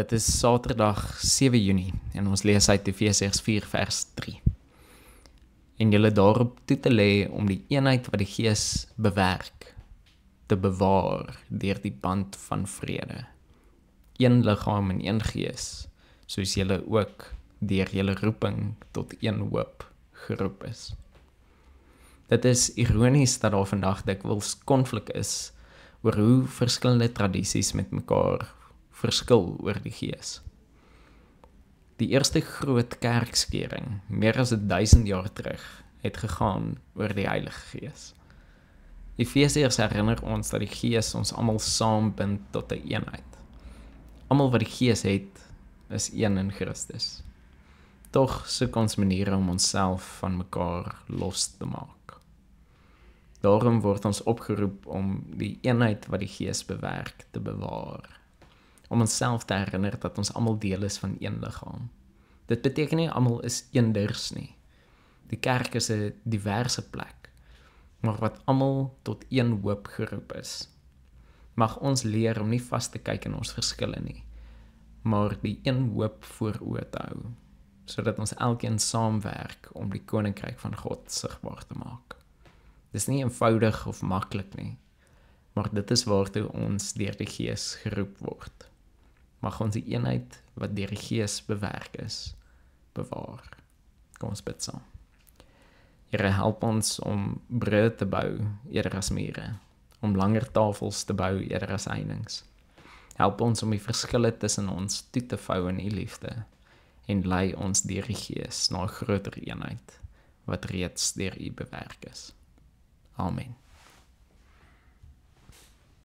Dit is Saterdag 7 Junie en ons lees uit Efesiërs 4 vers 3. En julle daarop toe te lê om die eenheid wat die Gees bewerk, te bewaar deur die band van vrede. Een liggaam en een Gees, soos julle ook deur julle roeping tot een hoop geroep is. Dit is ironies dat daar vandag dikwels konflik is oor hoe verskillende tradisies met mekaar verskil oor die Gees. Die eerste groot kerkskering, meer as 1000 jaar terug, het gegaan oor die Heilige Gees. Efesiërs herinner ons dat die Gees ons almal saambind tot 'n eenheid. Almal wat die Gees het, is een in Christus. Tog soek ons maniere om onsself van mekaar los te maak. Daarom word ons opgeroep om die eenheid wat die Gees bewerk te bewaar. Om onsself te herinner dat ons almal deel is van een liggaam. Dit beteken nie almal is eenders nie. Die kerk is 'n diverse plek, maar wat almal tot een hoop geroep is. Mag ons leer om nie vas te kyk in ons verskille nie, maar die een hoop voor oë te hou, sodat ons elkeen saamwerk om die koninkryk van God sigbaar te maak. Dis nie eenvoudig of maklik nie, maar dit is waartoe ons deur die Gees geroep word. Mag ons die eenheid wat deur die Gees bewerk is, bewaar. Kom ons bid saam. Here, help ons om brûe te bou eerder as mure, om langer tafels te bou eerder as heininge. Help ons om die verskille tussen ons toe te vou in U liefde en lei ons deur die Gees na 'n groter eenheid wat reeds deur U bewerk is. Amen.